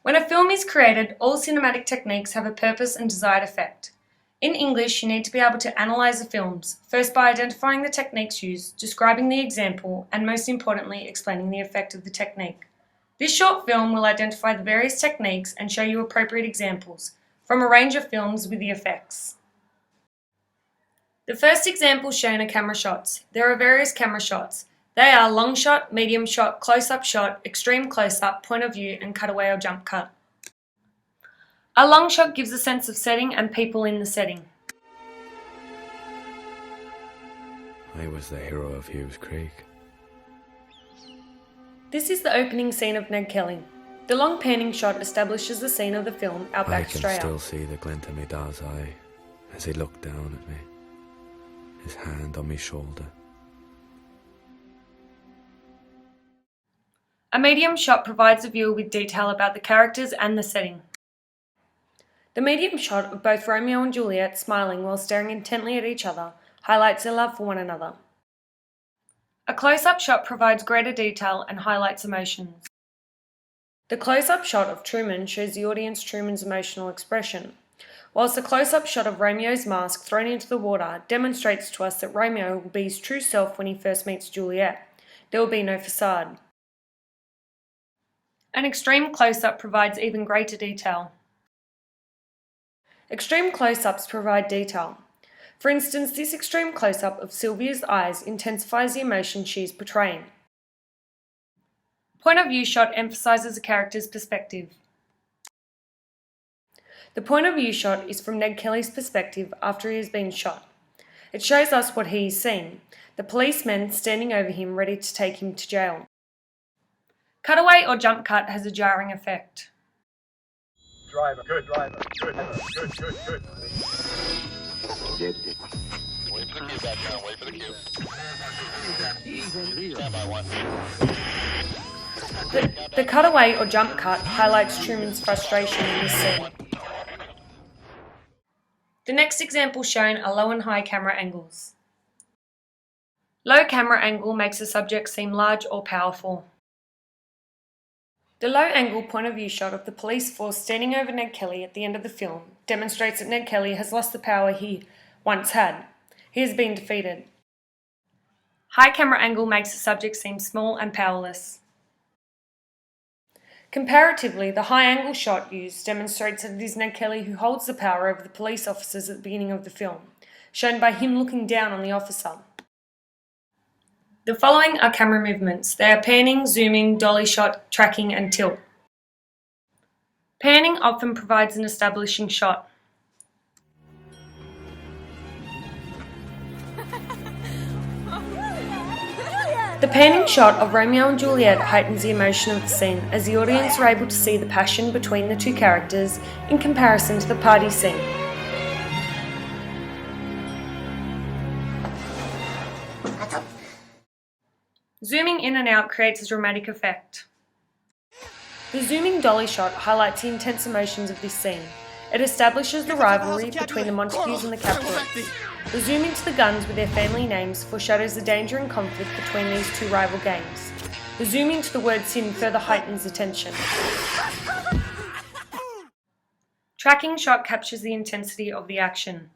When a film is created, all cinematic techniques have a purpose and desired effect. In English, you need to be able to analyse the films, first by identifying the techniques used, describing the example, and most importantly, explaining the effect of the technique. This short film will identify the various techniques and show you appropriate examples from a range of films with the effects. The first example shown are camera shots. There are various camera shots. They are long shot, medium shot, close-up shot, extreme close-up, point of view, and cutaway or jump cut. A long shot gives a sense of setting and people in the setting. I was the hero of Hughes Creek. This is the opening scene of Ned Kelly. The long panning shot establishes the scene of the film, Outback Australia. I can still see the glint in my dad's eye as he looked down at me, his hand on my shoulder. A medium shot provides the viewer with detail about the characters and the setting. The medium shot of both Romeo and Juliet smiling while staring intently at each other highlights their love for one another. A close-up shot provides greater detail and highlights emotions. The close-up shot of Truman shows the audience Truman's emotional expression, whilst the close-up shot of Romeo's mask thrown into the water demonstrates to us that Romeo will be his true self when he first meets Juliet. There will be no facade. An extreme close-up provides even greater detail. Extreme close-ups provide detail. For instance, this extreme close-up of Sylvia's eyes intensifies the emotion she is portraying. Point of view shot emphasises a character's perspective. The point of view shot is from Ned Kelly's perspective after he has been shot. It shows us what he is seeing, the policemen standing over him ready to take him to jail. Cutaway or jump cut has a jarring effect. Driver, good driver, good, good, good, good. Wait for the cue back down, wait for the cue. Stand by one. The cutaway or jump cut highlights Truman's frustration in this scene. The next example shown are low and high camera angles. Low camera angle makes the subject seem large or powerful. The low angle point of view shot of the police force standing over Ned Kelly at the end of the film demonstrates that Ned Kelly has lost the power he once had. He has been defeated. High camera angle makes the subject seem small and powerless. Comparatively, the high angle shot used demonstrates that it is Ned Kelly who holds the power over the police officers at the beginning of the film, shown by him looking down on the officer. The following are camera movements. They are panning, zooming, dolly shot, tracking, and tilt. Panning often provides an establishing shot. The panning shot of Romeo and Juliet heightens the emotion of the scene as the audience are able to see the passion between the two characters in comparison to the party scene. Zooming in and out creates a dramatic effect. The zooming dolly shot highlights the intense emotions of this scene. It establishes the rivalry between the Montagues and the Capulets. The zoom into the guns with their family names foreshadows the danger and conflict between these two rival gangs. The zoom into the word sin further heightens the tension. Tracking shot captures the intensity of the action.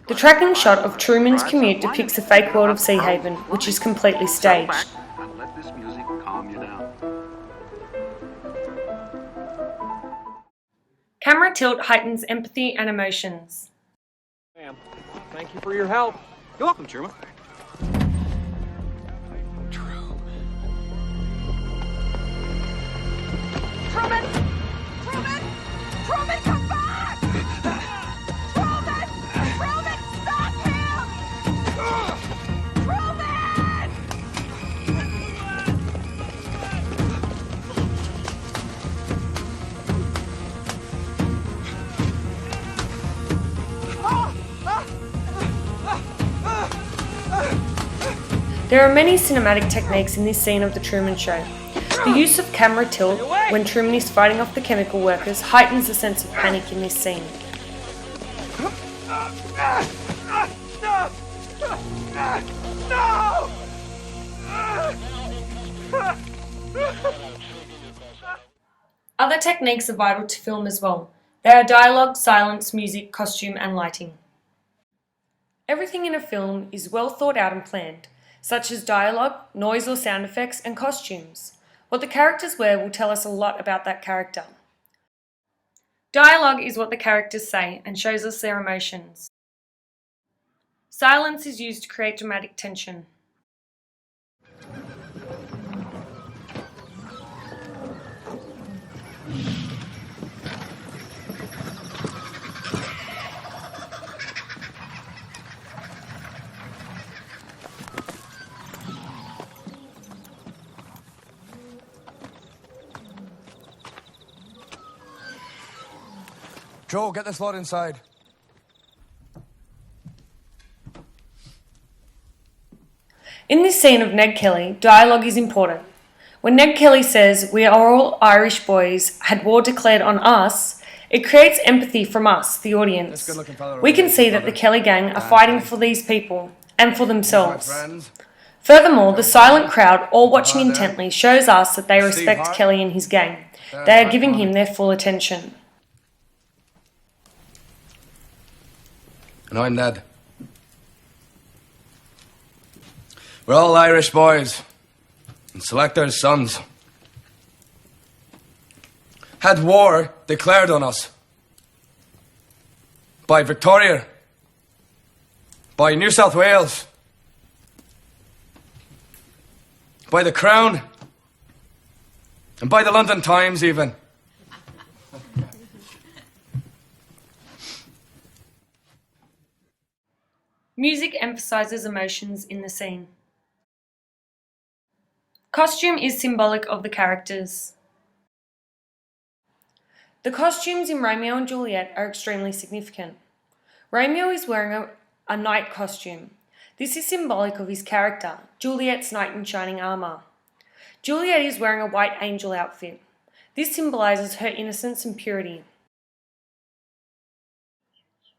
The tracking shot of Truman's commute depicts a fake world of Sea Haven, which is completely staged. Let this music calm you down. Camera tilt heightens empathy and emotions. Ma'am, thank you for your help. You're welcome, Truman. Truman! Truman! Truman, come back! Truman! Truman, stop him! Truman! There are many cinematic techniques in this scene of The Truman Show. The use of camera tilt when Truman is fighting off the chemical workers heightens the sense of panic in this scene. Other techniques are vital to film as well. They are dialogue, silence, music, costume, and lighting. Everything in a film is well thought out and planned, such as dialogue, noise or sound effects, and costumes. What the characters wear will tell us a lot about that character. Dialogue is what the characters say and shows us their emotions. Silence is used to create dramatic tension. Joe, get this lot inside. In this scene of Ned Kelly, dialogue is important. When Ned Kelly says, "We are all Irish boys, had war declared on us," it creates empathy from us, the audience. We can see that the Kelly gang are fighting for these people and for themselves. Furthermore, the silent crowd, all watching intently, shows us that they respect Kelly and his gang. They are giving him their full attention. And I'm Ned. We're all Irish boys and selectors' sons. Had war declared on us by Victoria, by New South Wales, by the Crown, and by the London Times even. Music emphasizes emotions in the scene. Costume is symbolic of the characters. The costumes in Romeo and Juliet are extremely significant. Romeo is wearing a knight costume. This is symbolic of his character, Juliet's knight in shining armour. Juliet is wearing a white angel outfit. This symbolises her innocence and purity.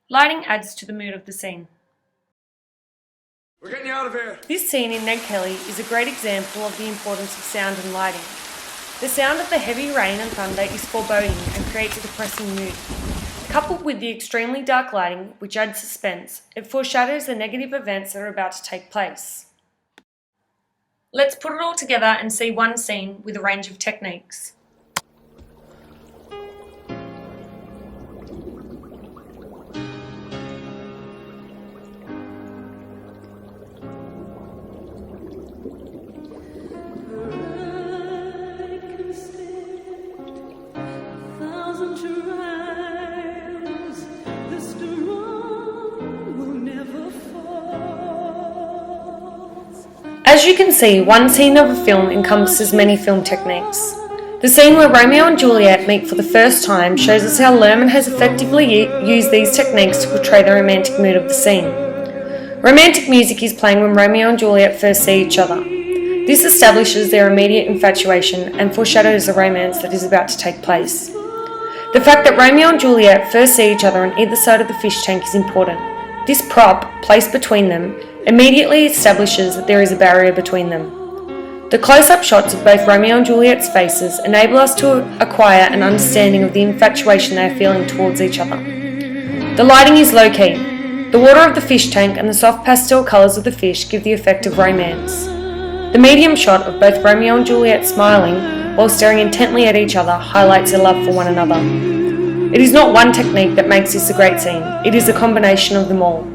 Lighting adds to the mood of the scene. We're getting you out of here. This scene in Ned Kelly is a great example of the importance of sound and lighting. The sound of the heavy rain and thunder is foreboding and creates a depressing mood. Coupled with the extremely dark lighting, which adds suspense, it foreshadows the negative events that are about to take place. Let's put it all together and see one scene with a range of techniques. As you can see, one scene of a film encompasses many film techniques. The scene where Romeo and Juliet meet for the first time shows us how Lerman has effectively used these techniques to portray the romantic mood of the scene. Romantic music is playing when Romeo and Juliet first see each other. This establishes their immediate infatuation and foreshadows the romance that is about to take place. The fact that Romeo and Juliet first see each other on either side of the fish tank is important. This prop, placed between them, immediately establishes that there is a barrier between them. The close-up shots of both Romeo and Juliet's faces enable us to acquire an understanding of the infatuation they are feeling towards each other. The lighting is low-key. The water of the fish tank and the soft pastel colours of the fish give the effect of romance. The medium shot of both Romeo and Juliet smiling while staring intently at each other highlights their love for one another. It is not one technique that makes this a great scene, it is a combination of them all.